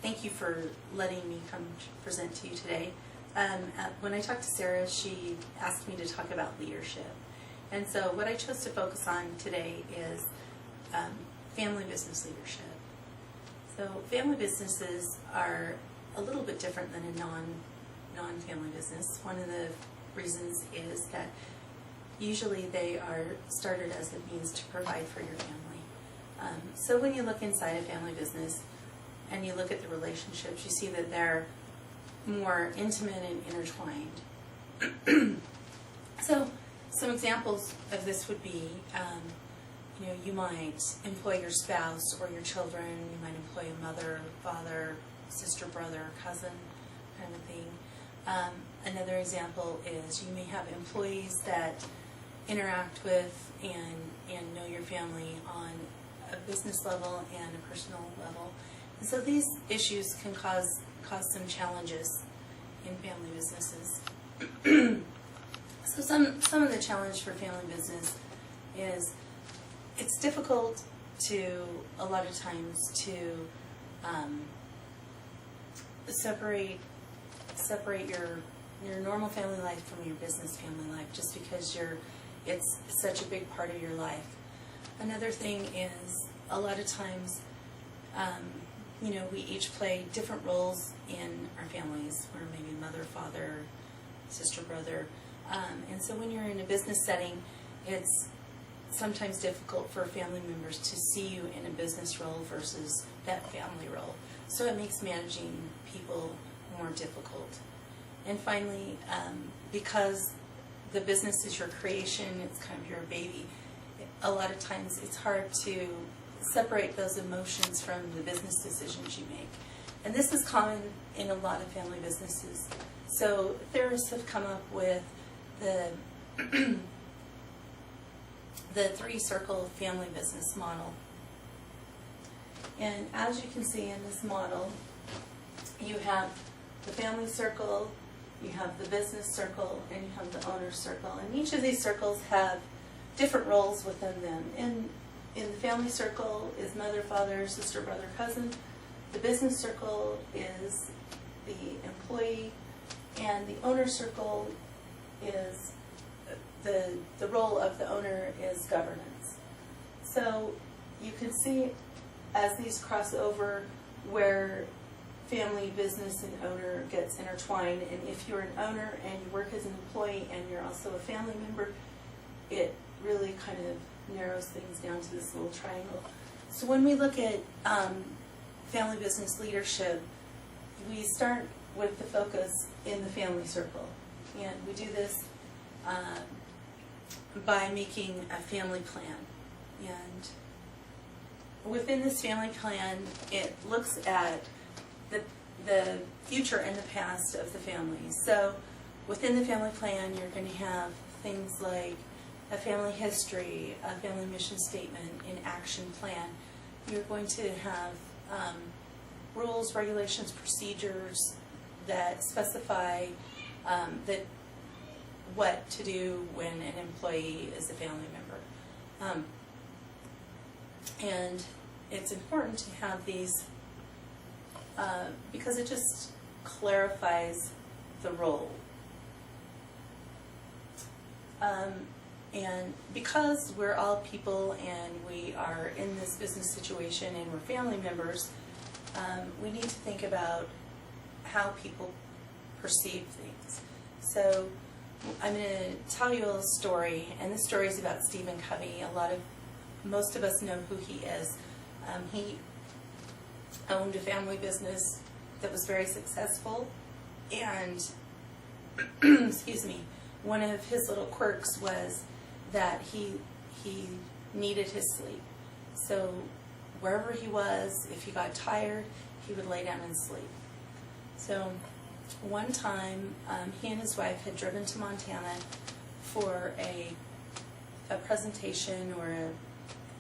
thank you for letting me come present to you today. When I talked to Sarah, she asked me to talk about leadership. And so what I chose to focus on today is family business leadership. So family businesses are a little bit different than a non-family business. One of the reasons is that usually they are started as a means to provide for your family. So when you look inside a family business and you look at the relationships, you see that they're more intimate and intertwined. So some examples of this would be, you might employ your spouse or your children, you might employ a mother, father, sister, brother, cousin, kind of thing. Another example is you may have employees that interact with and know your family on a business level and a personal level. And so these issues can cause some challenges in family businesses. So some of the challenge for family business is it's difficult a lot of times to separate your normal family life from your business family life, just because it's such a big part of your life. Another thing is a lot of times, we each play different roles in our families. We're maybe mother, father, sister, brother. And so when you're in a business setting, it's sometimes difficult for family members to see you in a business role versus that family role. So it makes managing people more difficult. And finally, because the business is your creation, it's kind of your baby, a lot of times it's hard to separate those emotions from the business decisions you make. And this is common in a lot of family businesses. So theorists have come up with the three-circle family business model. And as you can see in this model, you have the family circle, you have the business circle, and you have the owner circle. And each of these circles have different roles within them. In the family circle is mother, father, sister, brother, cousin. The business circle is the employee, and the owner circle is the role of the owner is governance. So you can see as these cross over where family, business, and owner gets intertwined. And if you're an owner and you work as an employee and you're also a family member, it really kind of narrows things down to this little triangle. So when we look at family business leadership, we start with the focus in the family circle. And we do this by making a family plan. And within this family plan, it looks at the future and the past of the family. So within the family plan, you're going to have things like a family history, a family mission statement, an action plan. You're going to have rules, regulations, procedures that specify what to do when an employee is a family member. And it's important to have these because it just clarifies the role. And because we're all people and we are in this business situation and we're family members, we need to think about how people perceive things. So I'm going to tell you a story, and this story is about Stephen Covey. Most of us know who he is. He owned a family business that was very successful, and excuse me, one of his little quirks was that he needed his sleep. So wherever he was, if he got tired, he would lay down and sleep. So one time, he and his wife had driven to Montana for a presentation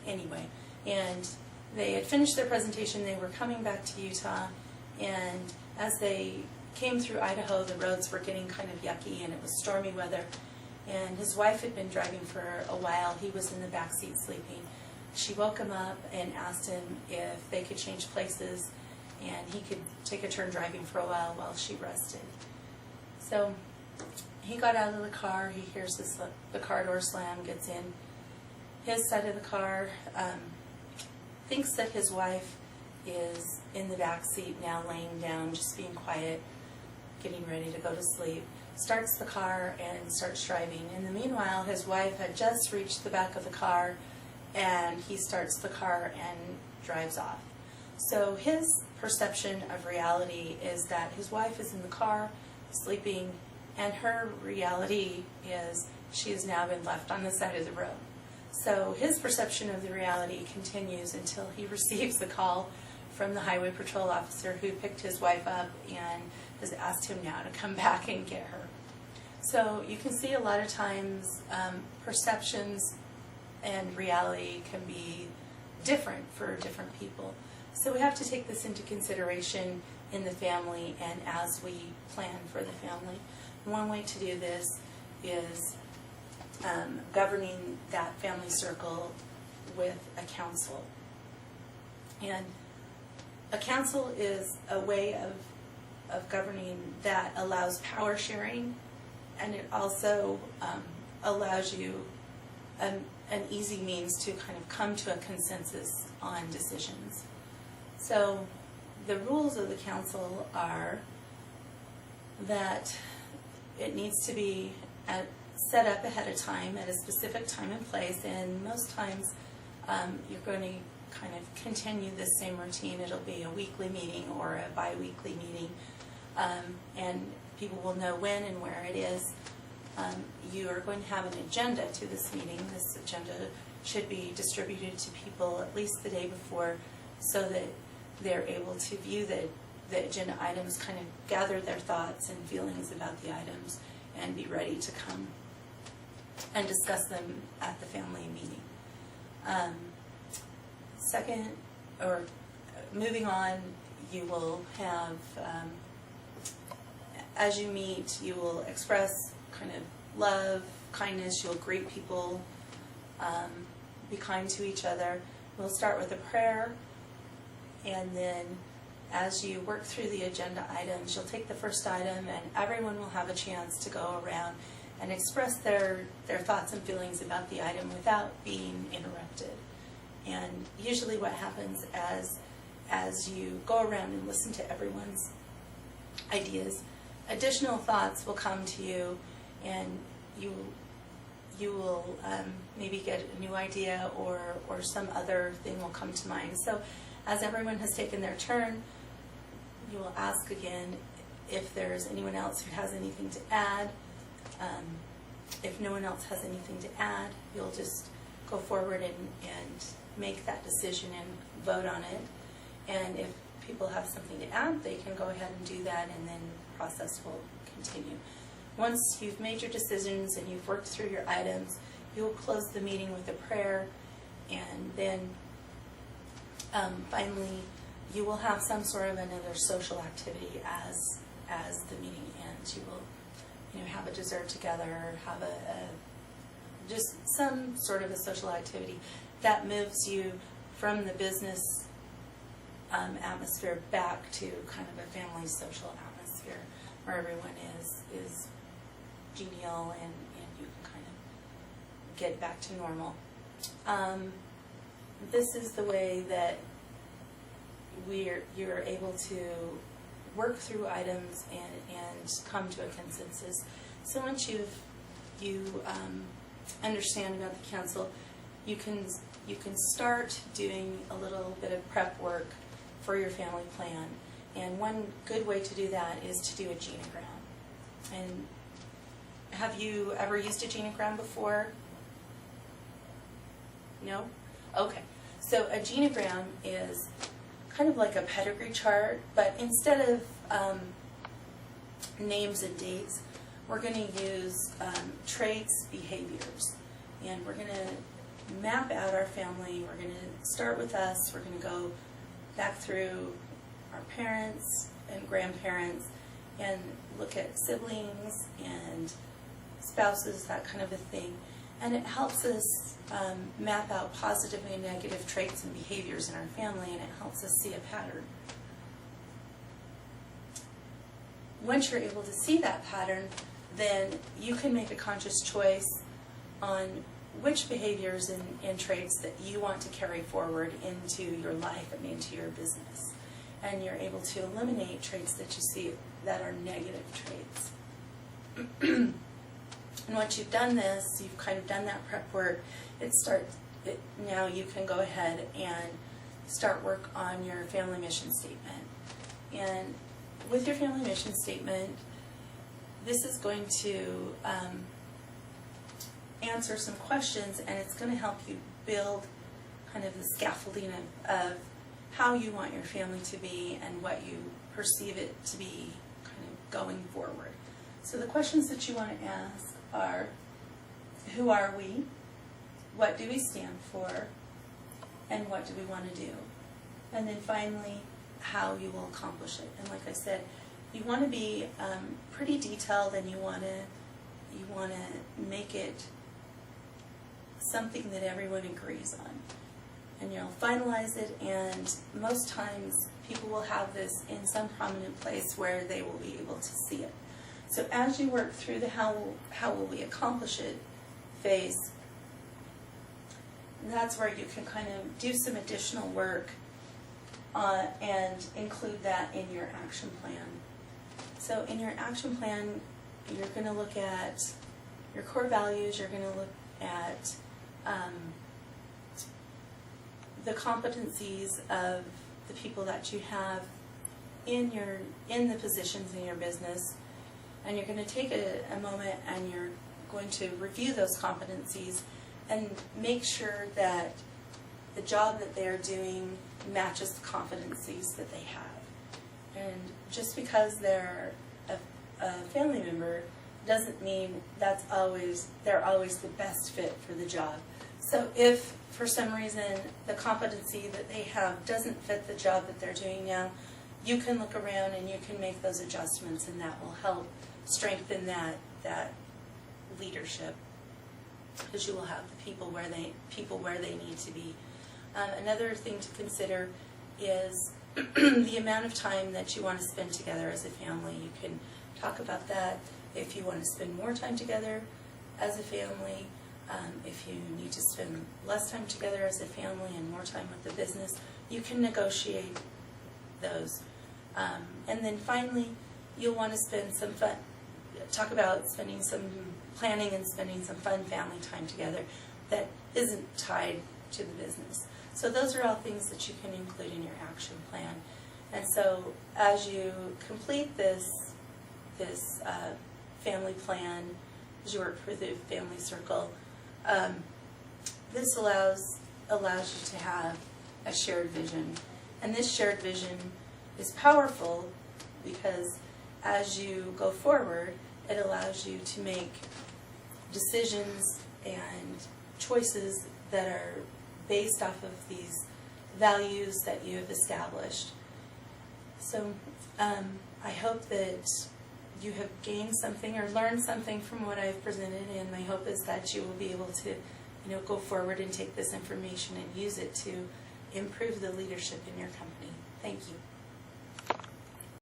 anyway, and they had finished their presentation. They were coming back to Utah, and as they came through Idaho, the roads were getting kind of yucky, and it was stormy weather. And his wife had been driving for a while. He was in the back seat sleeping. She woke him up and asked him if they could change places, and he could take a turn driving for a while she rested. So he got out of the car, he hears the car door slam, gets in his side of the car, thinks that his wife is in the back seat now, laying down, just being quiet, getting ready to go to sleep. Starts the car and starts driving. In the meanwhile, his wife had just reached the back of the car, and he starts the car and drives off. So his perception of reality is that his wife is in the car, sleeping, and her reality is she has now been left on the side of the road. So his perception of the reality continues until he receives the call from the highway patrol officer who picked his wife up and has asked him now to come back and get her. So you can see a lot of times perceptions and reality can be different for different people. So we have to take this into consideration in the family and as we plan for the family. One way to do this is governing that family circle with a council. And a council is a way of governing that allows power sharing, and it also allows you an easy means to kind of come to a consensus on decisions. So the rules of the council are that it needs to be set up ahead of time at a specific time and place, and most times you're going to kind of continue this same routine. It'll be a weekly meeting or a bi-weekly meeting, and people will know when and where it is. You are going to have an agenda to this meeting. This agenda should be distributed to people at least the day before so that they're able to view the agenda items, kind of gather their thoughts and feelings about the items, and be ready to come and discuss them at the family meeting. Second, or moving on, you will have, as you meet, you will express kind of love, kindness, you'll greet people, be kind to each other. We'll start with a prayer, and then as you work through the agenda items, you'll take the first item and everyone will have a chance to go around and express their thoughts and feelings about the item without being interrupted. And usually what happens as you go around and listen to everyone's ideas, additional thoughts will come to you, and you will maybe get a new idea or some other thing will come to mind. So as everyone has taken their turn, you will ask again if there's anyone else who has anything to add. If no one else has anything to add, you'll just go forward and make that decision and vote on it. And if people have something to add, they can go ahead and do that, and then the process will continue. Once you've made your decisions and you've worked through your items, you'll close the meeting with a prayer, and then finally you will have some sort of another social activity as the meeting ends. You will have a dessert together, have just some sort of a social activity that moves you from the business atmosphere back to kind of a family social atmosphere where everyone is genial and you can kind of get back to normal. This is the way that you're able to work through items and come to a consensus. So once you understand about the council, you can start doing a little bit of prep work for your family plan. And one good way to do that is to do a genogram. And have you ever used a genogram before? No? Okay. So a genogram is kind of like a pedigree chart, but instead of names and dates, we're going to use traits, behaviors. And we're going to map out our family. We're going to start with us. We're going to go back through our parents and grandparents and look at siblings and spouses, that kind of a thing. And it helps us map out positive and negative traits and behaviors in our family, and it helps us see a pattern. once you're able to see that pattern, then you can make a conscious choice on which behaviors and traits that you want to carry forward into your life and into your business. And you're able to eliminate traits that you see that are negative traits. And once you've done this, you've kind of done that prep work, now you can go ahead and start work on your family mission statement. And with your family mission statement, this is going to answer some questions, and it's going to help you build kind of the scaffolding of how you want your family to be and what you perceive it to be kind of going forward. So the questions that you want to ask are, who are we? What do we stand for? And what do we want to do? And then finally, how you will accomplish it. And like I said, you want to be pretty detailed, and you want to make it something that everyone agrees on. And you'll finalize it, and most times people will have this in some prominent place where they will be able to see it. So as you work through the how will we accomplish it phase, that's where you can kind of do some additional work and include that in your action plan. So in your action plan, you're going to look at your core values, you're going to look at the competencies of the people that you have in the positions in your business, and you're going to take a moment and you're going to review those competencies and make sure that the job that they're doing matches the competencies that they have. And just because they're a family member doesn't mean they're always the best fit for the job. So if for some reason the competency that they have doesn't fit the job that they're doing now, you can look around and you can make those adjustments, and that will help strengthen that leadership, because you will have the people where they need to be. Another thing to consider is the amount of time that you want to spend together as a family. You can talk about that if you want to spend more time together as a family, if you need to spend less time together as a family and more time with the business. You can negotiate those. And then finally, you'll want to spend some fun, talk about spending some planning and spending some fun family time together that isn't tied to the business. So those are all things that you can include in your action plan. And so as you complete this family plan, as you work for the family circle, this allows you to have a shared vision. And this shared vision is powerful because as you go forward, it allows you to make decisions and choices that are based off of these values that you have established. So I hope that you have gained something or learned something from what I've presented, and my hope is that you will be able to go forward and take this information and use it to improve the leadership in your company. Thank you.